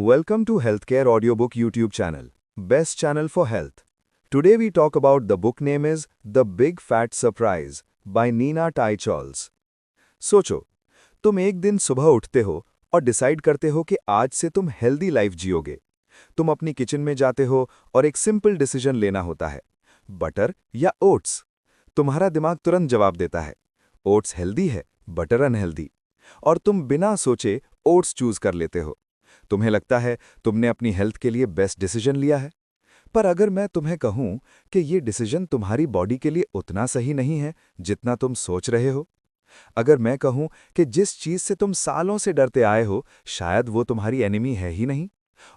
Welcome to Healthcare Audiobook YouTube channel, best channel for health. Today we talk about the book name is The Big Fat Surprise by Nina Tai Charles. सोचो, तुम एक दिन सुबह उठते हो और decide करते हो कि आज से तुम हेल्दी लाइफ जियोगे। तुम अपनी किचन में जाते हो और एक सिंपल डिसीजन लेना होता है, बटर या ओट्स। तुम्हारा दिमाग तुरंत जवाब देता है, ओट्स हेल्दी है, बटर अनहेल्दी। और तुम बिना सोचे ओट्स चूज कर लेते हो। तुम्हें लगता है तुमने अपनी हेल्थ के लिए बेस्ट डिसीजन लिया है। पर अगर मैं तुम्हें कहूं कि ये डिसीजन तुम्हारी बॉडी के लिए उतना सही नहीं है जितना तुम सोच रहे हो, अगर मैं कहूं कि जिस चीज से तुम सालों से डरते आए हो शायद वो तुम्हारी एनिमी है ही नहीं,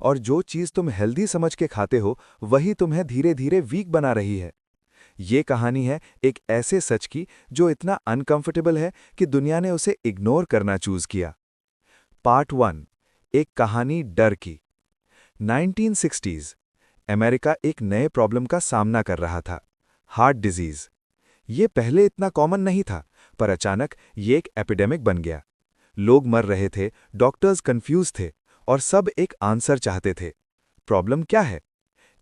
और जो चीज तुम हेल्दी समझ के खाते हो वही तुम्हें धीरे धीरे वीक बना रही है। ये कहानी है एक ऐसे सच की जो इतना अनकंफर्टेबल है कि दुनिया ने उसे इग्नोर करना चूज किया। पार्ट 1, एक कहानी डर की। 1960s अमेरिका एक नए प्रॉब्लम का सामना कर रहा था, हार्ट डिजीज। ये पहले इतना कॉमन नहीं था, पर अचानक ये एक एपिडेमिक बन गया। लोग मर रहे थे, डॉक्टर्स कंफ्यूज थे और सब एक आंसर चाहते थे। प्रॉब्लम क्या है?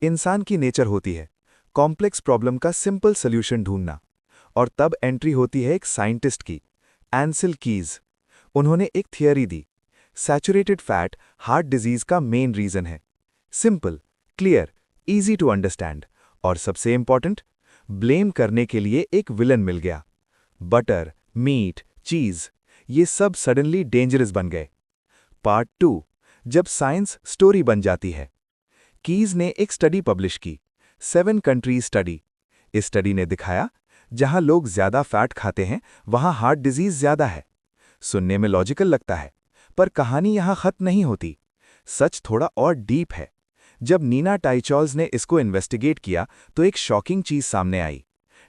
इंसान की नेचर होती है कॉम्प्लेक्स प्रॉब्लम का सिंपल सोल्यूशन ढूंढना। और तब एंट्री होती है एक साइंटिस्ट की, एंसेल कीज। उन्होंने एक थियरी दी, सैचुरेटेड फैट हार्ट डिजीज का मेन रीजन है। Simple, clear, easy to understand, और सबसे इंपॉर्टेंट, ब्लेम करने के लिए एक विलन मिल गया। बटर, मीट, चीज, ये सब सडनली डेंजरस बन गए। पार्ट 2, जब साइंस स्टोरी बन जाती है। कीज ने एक स्टडी पब्लिश की, 7 कंट्रीज स्टडी। इस स्टडी ने दिखाया जहां लोग ज्यादा फैट खाते हैं वहां हार्ट डिजीज ज्यादा है। सुनने में लॉजिकल लगता है, पर कहानी यहां खत्म नहीं होती। सच थोड़ा और डीप है। जब नीना टाई चार्ल्स ने इसको इन्वेस्टिगेट किया तो एक शॉकिंग चीज सामने आई।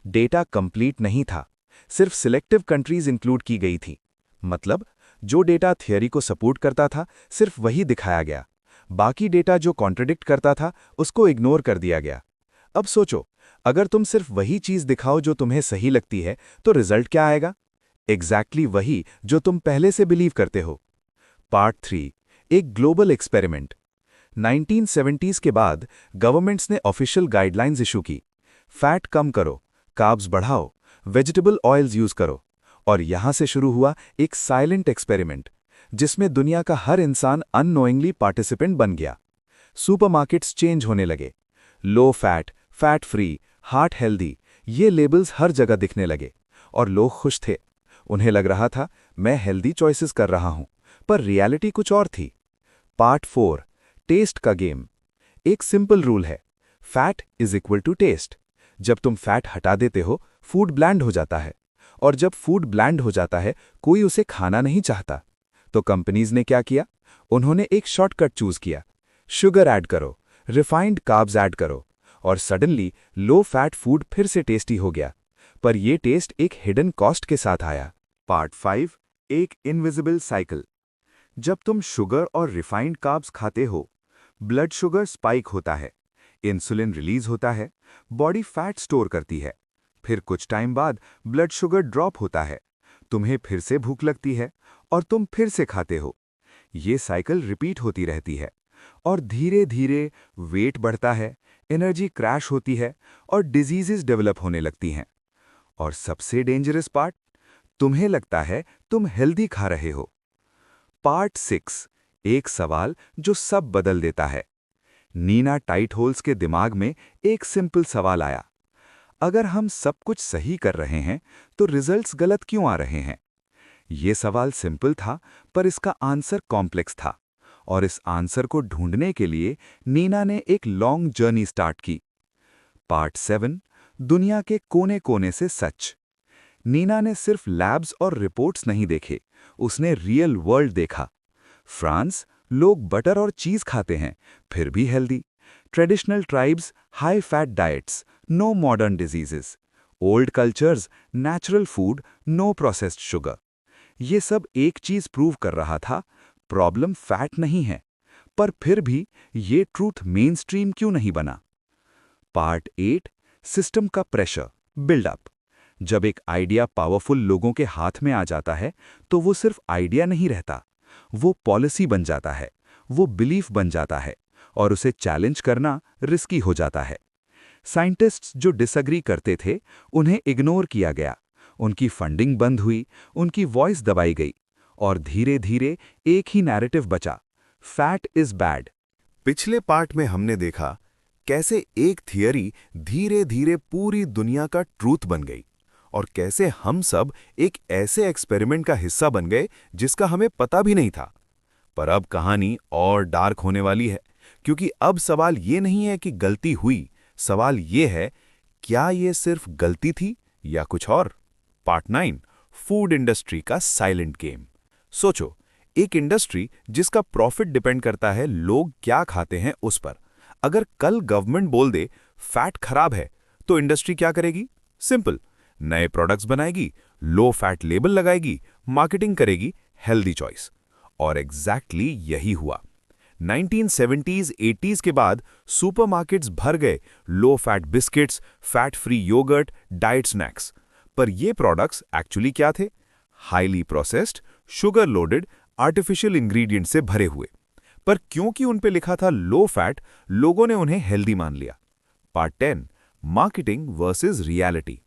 डेटा कंप्लीट नहीं था, सिर्फ सिलेक्टिव कंट्रीज इंक्लूड की गई थी। मतलब जो डेटा थियरी को सपोर्ट करता था सिर्फ वही दिखाया गया, बाकी डेटा जो कॉन्ट्रडिक्ट करता था उसको इग्नोर कर दिया गया। अब सोचो, अगर तुम सिर्फ वही चीज दिखाओ जो तुम्हें सही लगती है तो रिजल्ट क्या आएगा? एग्जैक्टली वही जो तुम पहले से बिलीव करते हो। पार्ट 3, एक ग्लोबल एक्सपेरिमेंट। 1970s के बाद गवर्नमेंट्स ने ऑफिशियल गाइडलाइंस इशू की, फैट कम करो, कार्ब्स बढ़ाओ, वेजिटेबल ऑयल्स यूज करो। और यहां से शुरू हुआ एक साइलेंट एक्सपेरिमेंट जिसमें दुनिया का हर इंसान अननोइंगली पार्टिसिपेंट बन गया। सुपरमार्केट्स चेंज होने लगे, low fat, fat free, heart healthy, ये लेबल्स हर जगह दिखने लगे। और लोग खुश थे, उन्हें लग रहा था मैं हेल्दी चॉइसेस कर रहा हूं, पर रियलिटी कुछ और थी। पार्ट 4, टेस्ट का गेम। एक सिंपल रूल है, fat is equal to taste. जब तुम फैट हटा देते हो फूड ब्लैंड हो जाता है, और जब फूड ब्लैंड हो जाता है कोई उसे खाना नहीं चाहता। तो कंपनीज ने क्या किया? उन्होंने एक शॉर्टकट चूज किया, शुगर ऐड करो, रिफाइंड कार्ब्स ऐड करो, और सडनली लो फैट फूड फिर से टेस्टी हो गया। पर यह टेस्ट एक हिडन कॉस्ट के साथ आया। पार्ट 5, एक इनविजिबल साइकिल। जब तुम शुगर और रिफाइंड कार्ब्स खाते हो, ब्लड शुगर स्पाइक होता है, इंसुलिन रिलीज होता है, बॉडी फैट स्टोर करती है। फिर कुछ टाइम बाद ब्लड शुगर ड्रॉप होता है, तुम्हें फिर से भूख लगती है और तुम फिर से खाते हो। ये साइकिल रिपीट होती रहती है, और धीरे धीरे वेट बढ़ता है, एनर्जी क्रैश होती है और डिजीजेस डेवलप होने लगती हैं। और सबसे डेंजरस पार्ट, तुम्हें लगता है तुम हेल्दी खा रहे हो। पार्ट 6, एक सवाल जो सब बदल देता है। नीना टाइट होल्स के दिमाग में एक सिंपल सवाल आया, अगर हम सब कुछ सही कर रहे हैं तो रिजल्ट्स गलत क्यों आ रहे हैं? ये सवाल सिंपल था, पर इसका आंसर कॉम्प्लेक्स था, और इस आंसर को ढूंढने के लिए नीना ने एक लॉन्ग जर्नी स्टार्ट की। पार्ट 7, दुनिया के कोने कोने से सच। नीना ने सिर्फ लैब्स और रिपोर्ट्स नहीं देखे, उसने रियल वर्ल्ड देखा। फ्रांस, लोग बटर और चीज खाते हैं, फिर भी healthy. Traditional tribes, high fat diets, no modern diseases. Old cultures, natural food, no processed sugar. ये सब एक चीज प्रूव कर रहा था, प्रॉब्लम फैट नहीं है। पर फिर भी ये ट्रूथ मेन स्ट्रीम क्यों नहीं बना? पार्ट 8, सिस्टम का प्रेशर बिल्डअप। जब एक आइडिया पावरफुल लोगों के हाथ में आ जाता है तो वो सिर्फ आइडिया नहीं रहता, वो पॉलिसी बन जाता है, वो बिलीफ बन जाता है और उसे चैलेंज करना रिस्की हो जाता है। साइंटिस्ट्स जो डिसएग्री करते थे, उन्हें इग्नोर किया गया, उनकी फंडिंग बंद हुई, उनकी वॉइस दबाई गई और धीरे धीरे एक ही नैरेटिव बचा, फैट इज बैड। पिछले पार्ट में हमने देखा कैसे एक थियरी धीरे धीरे पूरी दुनिया का ट्रूथ बन गई और कैसे हम सब एक ऐसे एक्सपेरिमेंट का हिस्सा बन गए जिसका हमें पता भी नहीं था। पर अब कहानी और डार्क होने वाली है, क्योंकि अब सवाल ये नहीं है कि गलती हुई, सवाल ये है क्या ये सिर्फ गलती थी या कुछ और। पार्ट 9, फूड इंडस्ट्री का साइलेंट गेम। सोचो, एक इंडस्ट्री जिसका प्रॉफिट डिपेंड करता है लोग क्या खाते हैं उस पर। अगर कल गवर्नमेंट बोल दे फैट खराब है, तो इंडस्ट्री क्या करेगी? सिंपल, नए प्रोडक्ट्स बनाएगी, लो फैट लेबल लगाएगी, मार्केटिंग करेगी, हेल्दी चॉइस। और एग्जैक्टली यही हुआ। 1970s-80s के बाद सुपरमार्केट्स भर गए low fat biscuits, fat free yogurt, diet snacks. पर ये प्रोडक्ट्स एक्चुअली क्या थे? Highly processed, sugar loaded, artificial ingredient से भरे हुए। पर क्योंकि उन पे लिखा था लो फैट, लोगों ने उन्हें हेल्दी मान लिया। Part 10, marketing versus reality.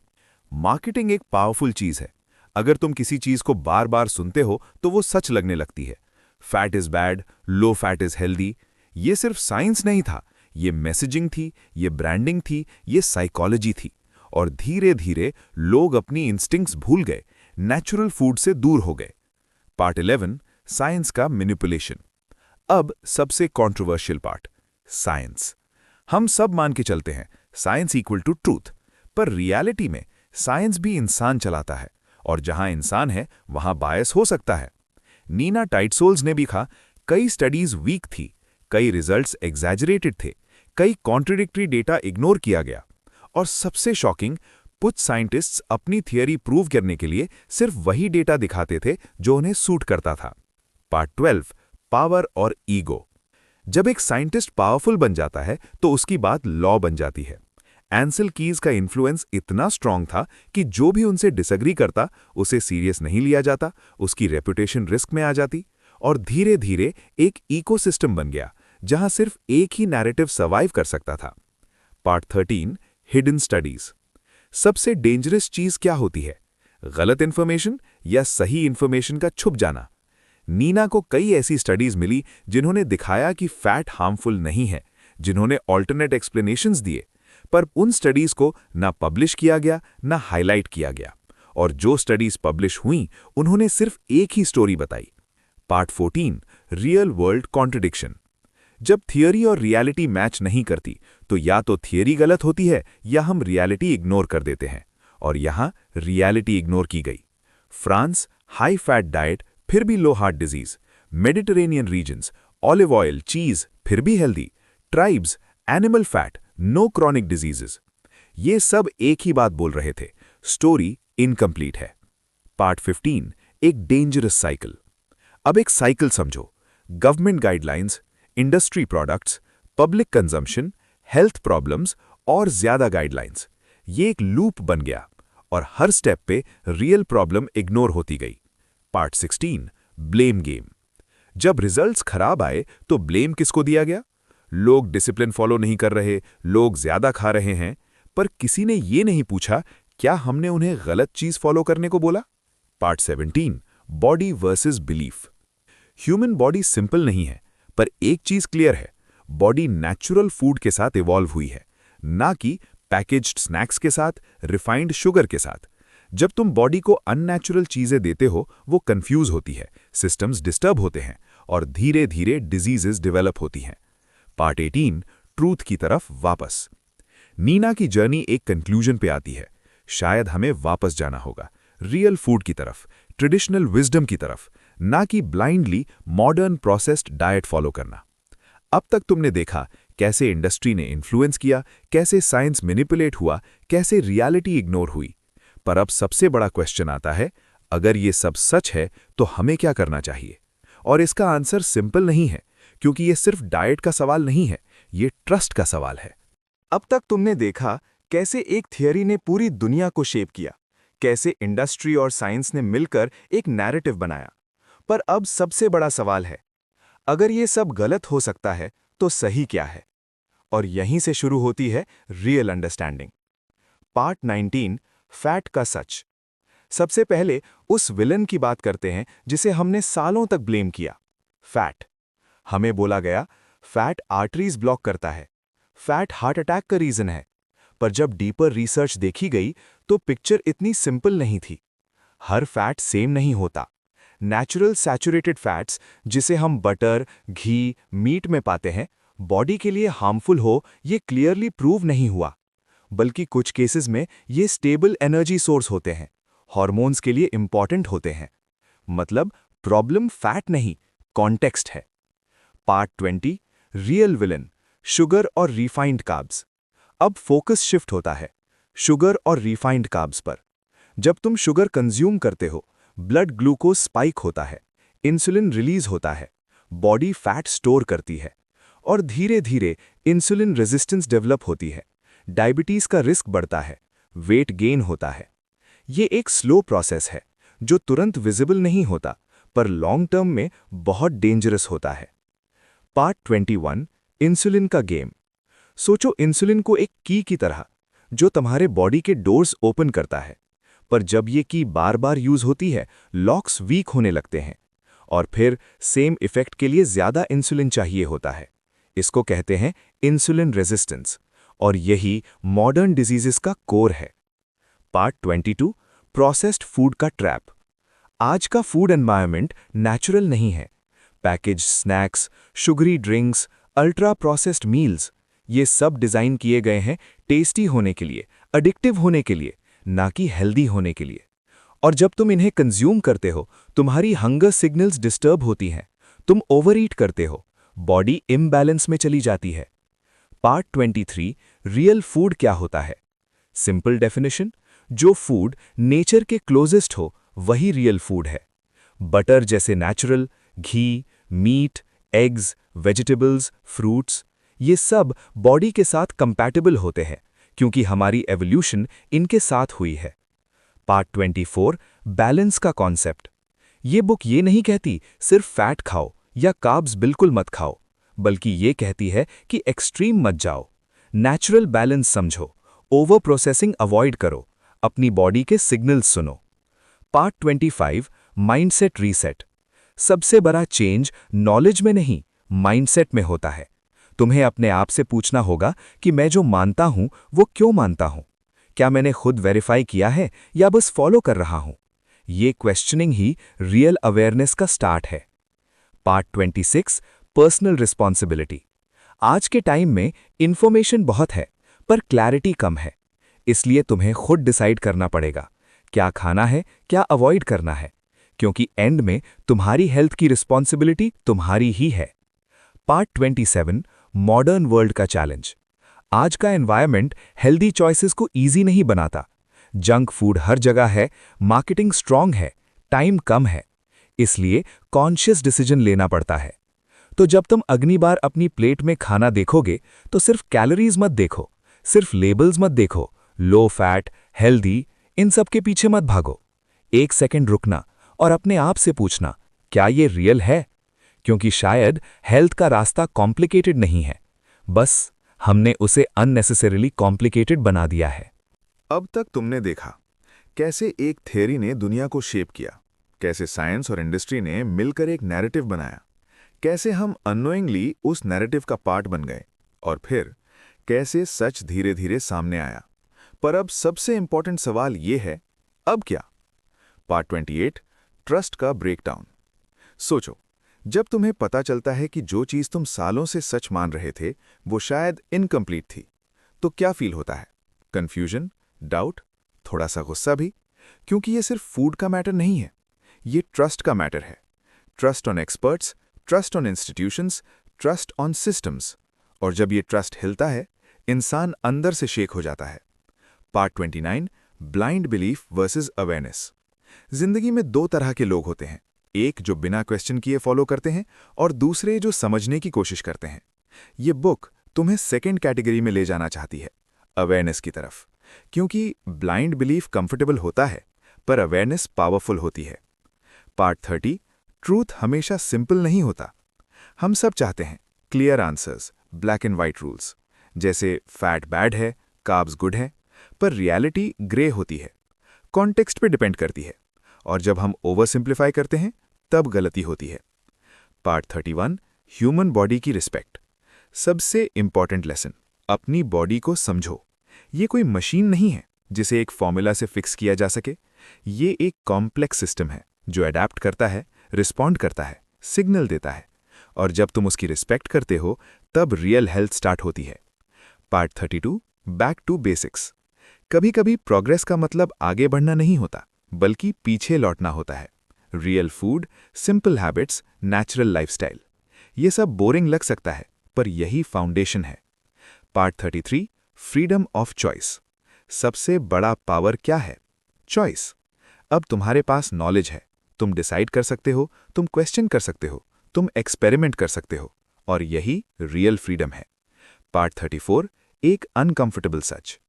Marketing एक पावरफुल चीज है। अगर तुम किसी चीज को बार बार सुनते हो तो वो सच लगने लगती है। Fat is bad, low fat is healthy. ये सिर्फ साइंस नहीं था, ये मैसेजिंग थी, ये ब्रांडिंग थी, ये साइकोलॉजी थी। और धीरे धीरे लोग अपनी इंस्टिंक्ट्स भूल गए, नेचुरल फूड से दूर हो गए। पार्ट 11, साइंस का मैनिपुलेशन। अब सबसे कंट्रोवर्शियल पार्ट, साइंस। हम सब मान के चलते हैं साइंस इक्वल टू ट्रूथ, पर रियलिटी में साइंस भी इंसान चलाता है, और जहां इंसान है वहां बायस हो सकता है। नीना टाइटसोल्स ने भी कहा, कई स्टडीज वीक थी, कई रिजल्ट्स एग्जैजरेटेड थे, कई कॉन्ट्रडिक्टरी डेटा इग्नोर किया गया। और सबसे शॉकिंग, कुछ साइंटिस्ट्स अपनी थियरी प्रूव करने के लिए सिर्फ वही डेटा दिखाते थे जो उन्हें सूट करता था। पार्ट 12, पावर और ईगो। जब एक साइंटिस्ट पावरफुल बन जाता है तो उसकी बात लॉ बन जाती है। एंसेल कीज का इन्फ्लुएंस इतना स्ट्रांग था कि जो भी उनसे डिसएग्री करता उसे सीरियस नहीं लिया जाता, उसकी रेपुटेशन रिस्क में आ जाती। और धीरे धीरे एक इकोसिस्टम बन गया जहां सिर्फ एक ही नैरेटिव सर्वाइव कर सकता था। Part 13, hidden studies. सबसे डेंजरस चीज क्या होती है? गलत इंफॉर्मेशन या सही इंफॉर्मेशन का छुप जाना। नीना को कई ऐसी स्टडीज मिली जिन्होंने दिखाया कि फैट हार्मफुल नहीं है, जिन्होंने ऑल्टरनेट एक्सप्लेनेशंस दिए, पर उन स्टडीज को ना पब्लिश किया गया ना हाईलाइट किया गया। और जो स्टडीज पब्लिश हुई उन्होंने सिर्फ एक ही स्टोरी बताई। Part 14, real world contradiction. जब थियरी और रियलिटी मैच नहीं करती तो या तो थियरी गलत होती है या हम रियलिटी इग्नोर कर देते हैं, और यहां रियलिटी इग्नोर की गई। फ्रांस, हाई फैट डाइट फिर भी low heart disease. Mediterranean regions, olive oil, cheese फिर भी healthy. Tribes, animal fat, no chronic diseases. ये सब एक ही बात बोल रहे थे, स्टोरी इनकम्प्लीट है। पार्ट 15, एक डेंजरस साइकिल। अब एक साइकिल समझो, government guidelines, industry products, public consumption, health problems और ज्यादा गाइडलाइंस। ये एक लूप बन गया और हर स्टेप पे रियल प्रॉब्लम इग्नोर होती गई। Part 16, blame game. जब रिजल्ट्स खराब आए तो ब्लेम किसको दिया गया? लोग डिसिप्लिन फॉलो नहीं कर रहे, लोग ज्यादा खा रहे हैं, पर किसी ने ये नहीं पूछा क्या हमने उन्हें गलत चीज फॉलो करने को बोला? Part 17, body versus belief. Human body simple नहीं है, पर एक चीज क्लियर है, बॉडी नेचुरल फूड के साथ इवॉल्व हुई है, ना कि पैकेज्ड स्नैक्स के साथ, रिफाइंड शुगर के साथ। जब तुम बॉडी को अननेचुरल चीजें देते हो, वो कंफ्यूज होती है, सिस्टम्स डिस्टर्ब होते हैं और धीरे धीरे डिजीजेस डेवलप होती हैं। पार्ट 18, ट्रूथ की तरफ वापस। नीना की जर्नी एक कंक्लूजन पे आती है, शायद हमें वापस जाना होगा रियल फूड की तरफ, ट्रेडिशनल विजडम की तरफ, ना कि blindly modern processed diet follow करना। अब तक तुमने देखा कैसे इंडस्ट्री ने इन्फ्लुएंस किया, कैसे साइंस मैनिपुलेट हुआ, कैसे रियलिटी इग्नोर हुई। पर अब सबसे बड़ा क्वेश्चन आता है, अगर ये सब सच है तो हमें क्या करना चाहिए? और इसका आंसर सिंपल नहीं है, क्योंकि ये सिर्फ डाइट का सवाल नहीं है, ये ट्रस्ट का सवाल है। अब तक तुमने देखा कैसे एक थियरी ने पूरी दुनिया को शेप किया, कैसे इंडस्ट्री और साइंस ने मिलकर एक नैरेटिव बनाया। पर अब सबसे बड़ा सवाल है, अगर ये सब गलत हो सकता है तो सही क्या है? और यहीं से शुरू होती है रियल अंडरस्टैंडिंग। पार्ट 19, फैट का सच। सबसे पहले उस विलन की बात करते हैं जिसे हमने सालों तक ब्लेम किया, फैट। हमें बोला गया फैट आर्टरीज ब्लॉक करता है, फैट हार्ट अटैक का रीजन है। पर जब डीपर रिसर्च देखी गई तो पिक्चर इतनी सिंपल नहीं थी। हर फैट सेम नहीं होता। नेचुरल सैचुरेटेड फैट्स, जिसे हम बटर, घी, मीट में पाते हैं, बॉडी के लिए हार्मफुल हो ये क्लियरली प्रूव नहीं हुआ। बल्कि कुछ केसेस में ये स्टेबल एनर्जी सोर्स होते हैं, हार्मोन्स के लिए इंपॉर्टेंट होते हैं। मतलब प्रॉब्लम फैट नहीं, कॉन्टेक्स्ट है। पार्ट 20, रियल विलन, शुगर और रिफाइंड कार्ब्स। अब फोकस शिफ्ट होता है शुगर और रिफाइंड कार्ब्स पर। जब तुम शुगर कंज्यूम करते हो, ब्लड ग्लूकोज स्पाइक होता है, इंसुलिन रिलीज होता है, बॉडी फैट स्टोर करती है और धीरे धीरे इंसुलिन रेजिस्टेंस डेवलप होती है। डायबिटीज का रिस्क बढ़ता है, वेट गेन होता है। ये एक स्लो प्रोसेस है जो तुरंत विजिबल नहीं होता, पर लॉन्ग टर्म में बहुत डेंजरस होता है। पार्ट 21, इंसुलिन का गेम। सोचो इंसुलिन को एक की तरह, जो तुम्हारे बॉडी के डोर्स ओपन करता है। पर जब ये की बार बार यूज होती है, लॉक्स वीक होने लगते हैं और फिर सेम इफेक्ट के लिए ज्यादा इंसुलिन चाहिए होता है। इसको कहते हैं इंसुलिन रेजिस्टेंस, और यही मॉडर्न डिजीजेस का कोर है। पार्ट 22, प्रोसेस्ड फूड का ट्रैप। आज का फूड एनवायरनमेंट नेचुरल नहीं है। Package snacks, sugary drinks, ultra processed meals, ये सब डिजाइन किए गए हैं टेस्टी होने के लिए, एडिक्टिव होने के लिए, ना कि हेल्दी होने के लिए। और जब तुम इन्हें कंज्यूम करते हो, तुम्हारी हंगर सिग्नल्स डिस्टर्ब होती हैं, तुम ओवरईट करते हो, बॉडी इम्बैलेंस में चली जाती है। पार्ट 23, रियल फूड क्या होता है। सिंपल डेफिनेशन, जो फूड नेचर के क्लोजेस्ट हो वही रियल फूड है। बटर जैसे नेचुरल, घी, मीट, एग्स, वेजिटेबल्स, फ्रूट्स, ये सब बॉडी के साथ कंपैटिबल होते हैं क्योंकि हमारी एवोल्यूशन इनके साथ हुई है। पार्ट 24, बैलेंस का कॉन्सेप्ट। ये बुक ये नहीं कहती सिर्फ फैट खाओ या कार्ब्स बिल्कुल मत खाओ, बल्कि ये कहती है कि एक्सट्रीम मत जाओ, नेचुरल बैलेंस समझो, ओवर प्रोसेसिंग अवॉइड करो, अपनी बॉडी के सिग्नल्स सुनो। Part 25, mindset reset. सबसे बड़ा चेंज नॉलेज में नहीं, माइंडसेट में होता है। तुम्हें अपने आप से पूछना होगा कि मैं जो मानता हूं वो क्यों मानता हूं? क्या मैंने खुद वेरीफाई किया है या बस फॉलो कर रहा हूं? ये क्वेश्चनिंग ही रियल अवेयरनेस का स्टार्ट है। Part 26, personal responsibility. आज के टाइम में इंफॉर्मेशन बहुत है पर क्लैरिटी कम है, इसलिए तुम्हें खुद डिसाइड करना पड़ेगा क्या खाना है, क्या अवॉइड करना है, क्योंकि एंड में तुम्हारी हेल्थ की रिस्पॉन्सिबिलिटी तुम्हारी ही है। पार्ट 27, मॉडर्न वर्ल्ड का चैलेंज। आज का एनवायरनमेंट हेल्दी चॉइसेस को इजी नहीं बनाता। जंक फूड हर जगह है, मार्केटिंग स्ट्रांग है, टाइम कम है, इसलिए कॉन्शियस डिसीजन लेना पड़ता है। तो जब तुम अगली बार अपनी प्लेट में खाना देखोगे तो सिर्फ कैलोरीज मत देखो, सिर्फ लेबल्स मत देखो, लो फैट, हेल्दी, इन सब के पीछे मत भागो। एक सेकंड रुकना और अपने आप से पूछना, क्या ये रियल है? क्योंकि शायद हेल्थ का रास्ता कॉम्प्लिकेटेड नहीं है, बस हमने उसे अननेसेसरीली कॉम्प्लिकेटेड बना दिया है। अब तक तुमने देखा कैसे एक थ्योरी ने दुनिया को शेप किया, कैसे साइंस और इंडस्ट्री ने मिलकर एक नैरेटिव बनाया, कैसे हम अननोइंगली उस नैरेटिव का पार्ट बन गए, और फिर कैसे सच धीरे धीरे सामने आया। पर अब सबसे इंपॉर्टेंट सवाल ये है, अब क्या? पार्ट 28, ट्रस्ट का ब्रेकडाउन। सोचो, जब तुम्हें पता चलता है कि जो चीज तुम सालों से सच मान रहे थे वो शायद इनकम्प्लीट थी, तो क्या फील होता है? कंफ्यूजन, डाउट, थोड़ा सा गुस्सा भी, क्योंकि ये सिर्फ फूड का मैटर नहीं है, ये ट्रस्ट का मैटर है। Trust on experts, trust on institutions, trust on systems. और जब ये ट्रस्ट हिलता है, इंसान अंदर से शेक हो जाता है। Part 29, blind belief versus awareness. जिंदगी में दो तरह के लोग होते हैं, एक जो बिना क्वेश्चन किए फॉलो करते हैं और दूसरे जो समझने की कोशिश करते हैं। ये बुक तुम्हें सेकंड कैटेगरी में ले जाना चाहती है, अवेयरनेस की तरफ, क्योंकि ब्लाइंड बिलीफ कंफर्टेबल होता है पर अवेयरनेस पावरफुल होती है। पार्ट 30, ट्रूथ हमेशा सिंपल नहीं होता। हम सब चाहते हैं clear answers, black and white rules, जैसे फैट बैड है, कार्ब्स गुड है, पर रियलिटी ग्रे होती है, कॉन्टेक्स्ट पे डिपेंड करती है, और जब हम ओवर सिंप्लीफाई करते हैं तब गलती होती है। पार्ट 31, ह्यूमन बॉडी की रिस्पेक्ट। सबसे इंपॉर्टेंट लेसन, अपनी बॉडी को समझो। ये कोई मशीन नहीं है जिसे एक फॉर्मूला से फिक्स किया जा सके। ये एक कॉम्प्लेक्स सिस्टम है जो अडैप्ट करता है, रिस्पॉन्ड करता है, सिग्नल देता है, और जब तुम उसकी रिस्पेक्ट करते हो तब रियल हेल्थ स्टार्ट होती है। Part 32, back to basics. कभी कभी प्रोग्रेस का मतलब आगे बढ़ना नहीं होता, बल्कि पीछे लौटना होता है। Real food, simple habits, natural lifestyle. ये सब बोरिंग लग सकता है, पर यही फाउंडेशन है। Part 33, freedom of choice. सबसे बड़ा पावर क्या है? चॉइस। अब तुम्हारे पास नॉलेज है, तुम डिसाइड कर सकते हो, तुम क्वेश्चन कर सकते हो, तुम एक्सपेरिमेंट कर सकते हो, और यही रियल फ्रीडम है। पार्ट 34, एक अनकंफर्टेबल सच।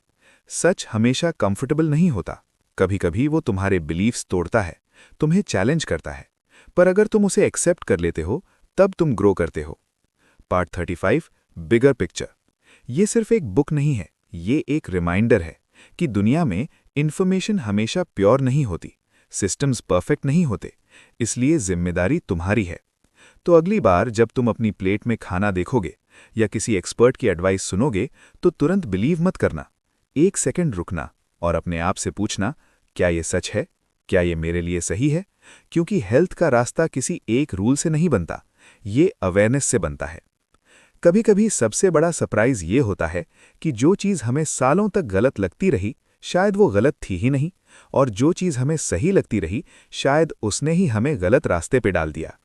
सच हमेशा कंफर्टेबल नहीं होता। कभी कभी वो तुम्हारे बिलीफ्स तोड़ता है, तुम्हें चैलेंज करता है, पर अगर तुम उसे एक्सेप्ट कर लेते हो तब तुम ग्रो करते हो। Part 35, bigger picture. ये सिर्फ एक बुक नहीं है, ये एक रिमाइंडर है कि दुनिया में इंफॉर्मेशन हमेशा प्योर नहीं होती, सिस्टम्स परफेक्ट नहीं होते, इसलिए जिम्मेदारी तुम्हारी है। तो अगली बार जब तुम अपनी प्लेट में खाना देखोगे या किसी एक्सपर्ट की एडवाइस सुनोगे तो तुरंत बिलीव मत करना। 1 सेकंड रुकना और अपने आप से पूछना, क्या ये सच है? क्या ये मेरे लिए सही है? क्योंकि हेल्थ का रास्ता किसी एक रूल से नहीं बनता, ये अवेयरनेस से बनता है। कभी कभी सबसे बड़ा सरप्राइज ये होता है कि जो चीज़ हमें सालों तक गलत लगती रही शायद वो गलत थी ही नहीं, और जो चीज़ हमें सही लगती रही शायद उसने ही हमें गलत रास्ते पे डाल दिया।